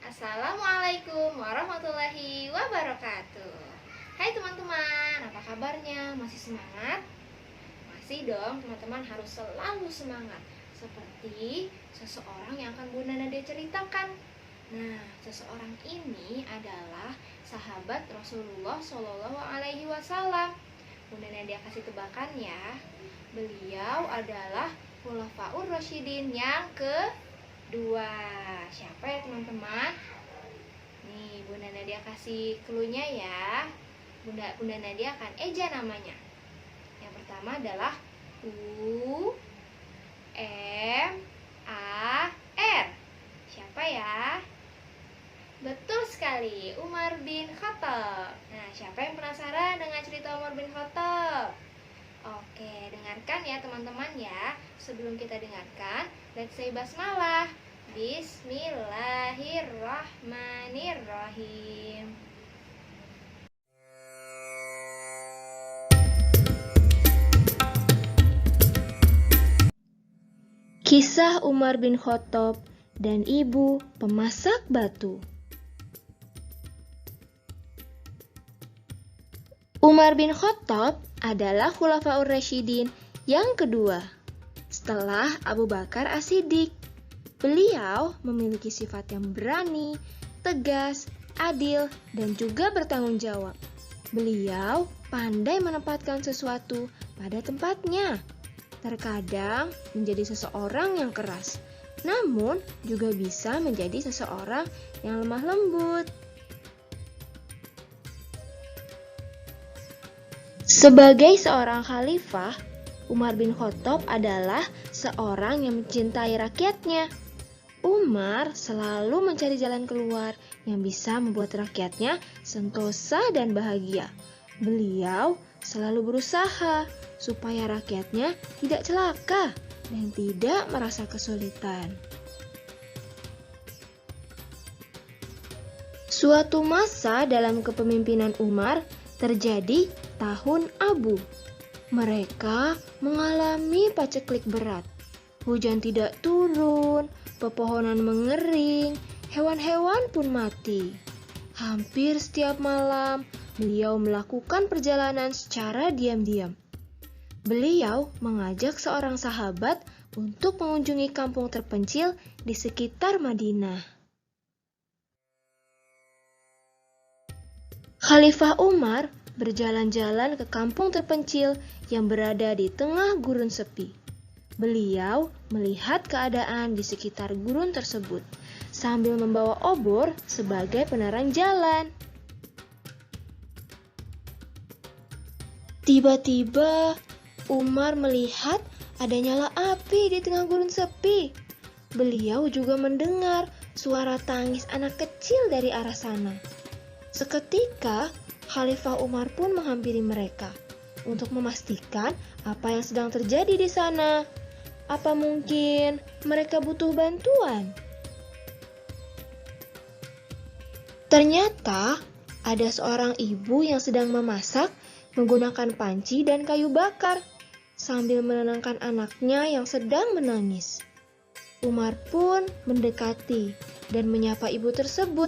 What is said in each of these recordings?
Assalamualaikum warahmatullahi wabarakatuh. Hai teman-teman, apa kabarnya? Masih semangat? Masih dong, teman-teman harus selalu semangat. Seperti seseorang yang akan Bunda Nadia ceritakan. Nah, seseorang ini adalah sahabat Rasulullah Shallallahu Alaihi Wasallam. Bunda Nadia kasih tebakan ya. Beliau adalah Khulafaur Rasyidin yang kedua. Siapa ya teman-teman? Nih, Bunda Nadia kasih clue-nya ya. Bunda Nadia akan eja namanya. Yang pertama adalah U M A R. Siapa ya? Betul sekali, Umar bin Khattab. Nah, siapa yang penasaran dengan cerita Umar bin Khattab? Oke, dengarkan ya teman-teman ya. Sebelum kita dengarkan, let's say basmalah. Bismillahirrahmanirrahim. Kisah Umar bin Khattab dan ibu pemasak batu. Umar bin Khattab adalah Khulafaur Rasyidin yang kedua setelah Abu Bakar As-Siddiq. Beliau memiliki sifat yang berani, tegas, adil, dan juga bertanggung jawab. Beliau pandai menempatkan sesuatu pada tempatnya. Terkadang menjadi seseorang yang keras, namun juga bisa menjadi seseorang yang lemah lembut. Sebagai seorang khalifah, Umar bin Khattab adalah seorang yang mencintai rakyatnya. Umar selalu mencari jalan keluar yang bisa membuat rakyatnya sentosa dan bahagia. Beliau selalu berusaha supaya rakyatnya tidak celaka dan tidak merasa kesulitan. Suatu masa dalam kepemimpinan Umar terjadi tahun abu. Mereka mengalami paceklik berat. Hujan tidak turun, pepohonan mengering, hewan-hewan pun mati. Hampir setiap malam, beliau melakukan perjalanan secara diam-diam. Beliau mengajak seorang sahabat untuk mengunjungi kampung terpencil di sekitar Madinah. Khalifah Umar berjalan-jalan ke kampung terpencil yang berada di tengah gurun sepi. Beliau melihat keadaan di sekitar gurun tersebut sambil membawa obor sebagai penerang jalan. Tiba-tiba Umar melihat ada nyala api di tengah gurun sepi. Beliau juga mendengar suara tangis anak kecil dari arah sana. Seketika Khalifah Umar pun menghampiri mereka untuk memastikan apa yang sedang terjadi di sana. Apa mungkin mereka butuh bantuan? Ternyata ada seorang ibu yang sedang memasak menggunakan panci dan kayu bakar sambil menenangkan anaknya yang sedang menangis. Umar pun mendekati dan menyapa ibu tersebut.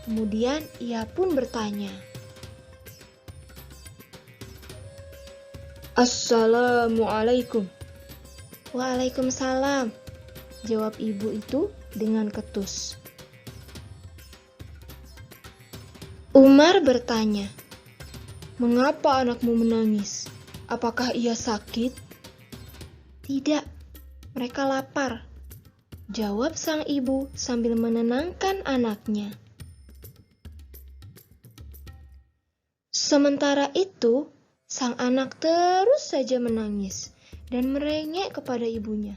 Kemudian ia pun bertanya, "Assalamualaikum." "Waalaikumsalam," jawab ibu itu dengan ketus. Umar bertanya, "Mengapa anakmu menangis? Apakah ia sakit?" "Tidak, mereka lapar," jawab sang ibu sambil menenangkan anaknya. Sementara itu, sang anak terus saja menangis dan merengek kepada ibunya.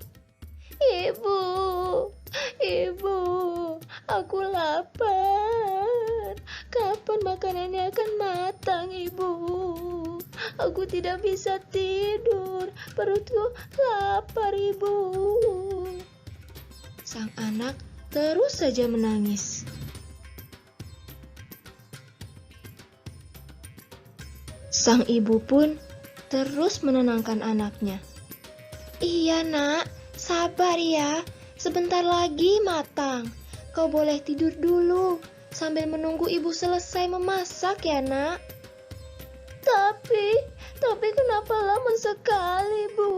"Ibu, ibu, aku lapar. Kapan makanannya akan matang, ibu? Aku tidak bisa tidur. Perutku lapar, ibu." Sang anak terus saja menangis. Sang ibu pun terus menenangkan anaknya. "Iya nak, sabar ya, sebentar lagi matang. kau boleh tidur dulu sambil menunggu ibu selesai memasak ya, Nak. Tapi kenapa lama sekali, Bu?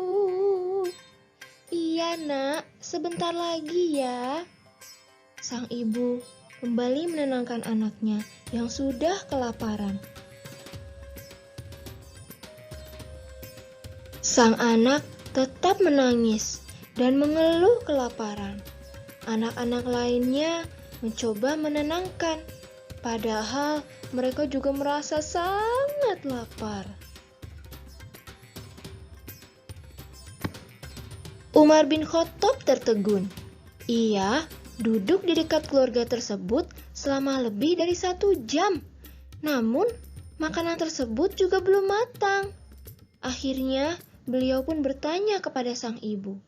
Iya, Nak, sebentar lagi ya. Sang ibu kembali menenangkan anaknya yang sudah kelaparan. Sang anak tetap menangis dan mengeluh kelaparan. Anak-anak lainnya mencoba menenangkan, padahal mereka juga merasa sangat lapar. Umar bin Khattab tertegun. Ia duduk di dekat keluarga tersebut selama lebih dari 1 jam. Namun, makanan tersebut juga belum matang. Akhirnya, beliau pun bertanya kepada sang ibu.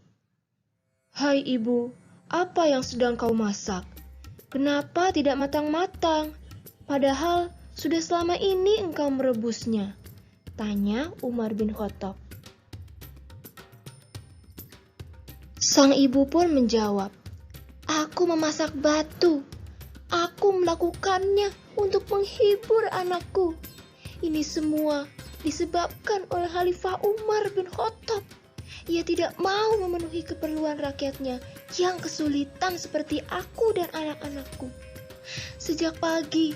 "Hai ibu, apa yang sedang kau masak? Kenapa tidak matang-matang? Padahal sudah selama ini engkau merebusnya," tanya Umar bin Khattab. Sang ibu pun menjawab, "Aku memasak batu. Aku melakukannya untuk menghibur anakku. Ini semua disebabkan oleh Khalifah Umar bin Khattab. Ia tidak mau memenuhi keperluan rakyatnya yang kesulitan seperti aku dan anak-anakku. Sejak pagi,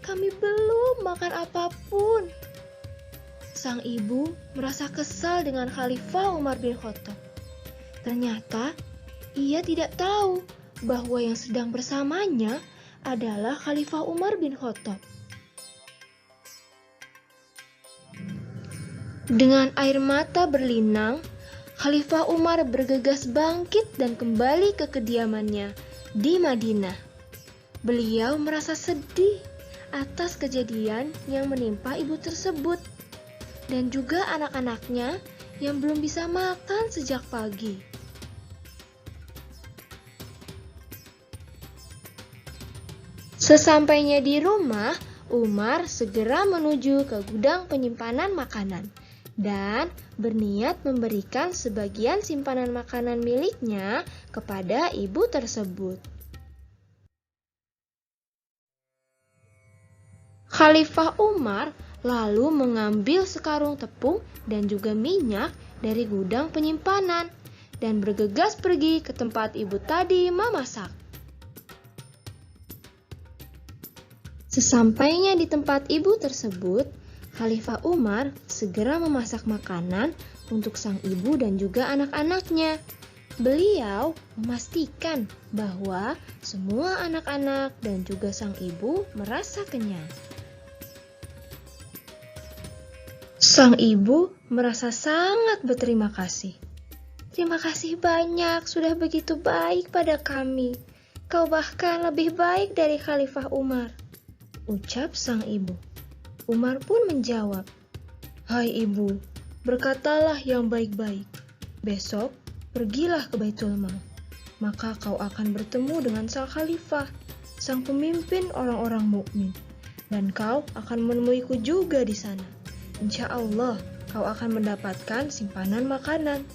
kami belum makan apapun." Sang ibu merasa kesal dengan Khalifah Umar bin Khattab. Ternyata, ia tidak tahu bahwa yang sedang bersamanya adalah Khalifah Umar bin Khattab. Dengan air mata berlinang, Khalifah Umar bergegas bangkit dan kembali ke kediamannya di Madinah. Beliau merasa sedih atas kejadian yang menimpa ibu tersebut dan juga anak-anaknya yang belum bisa makan sejak pagi. Sesampainya di rumah, Umar segera menuju ke gudang penyimpanan makanan dan berniat memberikan sebagian simpanan makanan miliknya kepada ibu tersebut. Khalifah Umar lalu mengambil sekarung tepung dan juga minyak dari gudang penyimpanan dan bergegas pergi ke tempat ibu tadi memasak. Sesampainya di tempat ibu tersebut, Khalifah Umar segera memasak makanan untuk sang ibu dan juga anak-anaknya. Beliau memastikan bahwa semua anak-anak dan juga sang ibu merasa kenyang. Sang ibu merasa sangat berterima kasih. "Terima kasih banyak sudah begitu baik pada kami. Kau bahkan lebih baik dari Khalifah Umar," ucap sang ibu. Umar pun menjawab, "Hai ibu, berkatalah yang baik-baik. Besok pergilah ke Baitul Mal. Maka kau akan bertemu dengan sang khalifah, sang pemimpin orang-orang mukmin. Dan kau akan menemuiku juga di sana. Insya Allah kau akan mendapatkan simpanan makanan."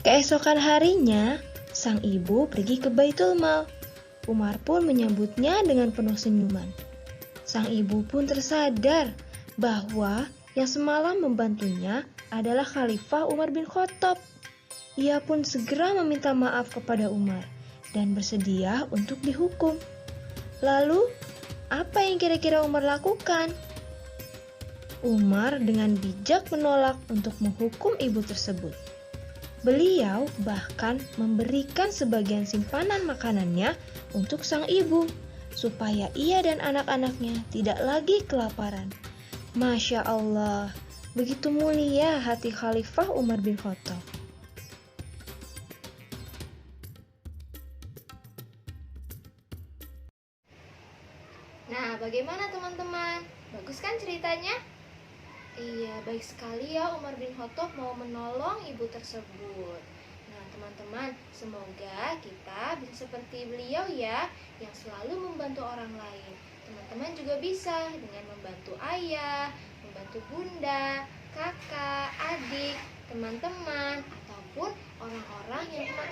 Keesokan harinya, sang ibu pergi ke Baitul Mal. Umar pun menyambutnya dengan penuh senyuman. Sang ibu pun tersadar bahwa yang semalam membantunya adalah Khalifah Umar bin Khattab. Ia pun segera meminta maaf kepada Umar dan bersedia untuk dihukum. Lalu, apa yang kira-kira Umar lakukan? Umar dengan bijak menolak untuk menghukum ibu tersebut. Beliau bahkan memberikan sebagian simpanan makanannya untuk sang ibu, supaya ia dan anak-anaknya tidak lagi kelaparan. Masya Allah, begitu mulia hati Khalifah Umar bin Khattab. Nah, bagaimana teman-teman? Bagus kan ceritanya? Iya, baik sekali ya Umar bin Khattab mau menolong ibu tersebut. Nah, teman-teman, semoga kita bisa seperti beliau ya, yang selalu membantu orang lain. Teman-teman juga bisa dengan membantu ayah, membantu bunda, kakak, adik, teman-teman, ataupun orang-orang yang teman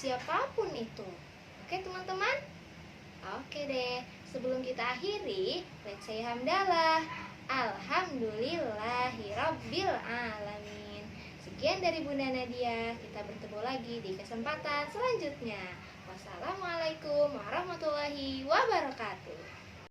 siapapun itu. Oke teman-teman? Oke deh, sebelum kita akhiri, let's say hamdalah. Alhamdulillahirabbil alamin. Sekian dari Bunda Nadia, kita bertemu lagi di kesempatan selanjutnya. Wassalamualaikum warahmatullahi wabarakatuh.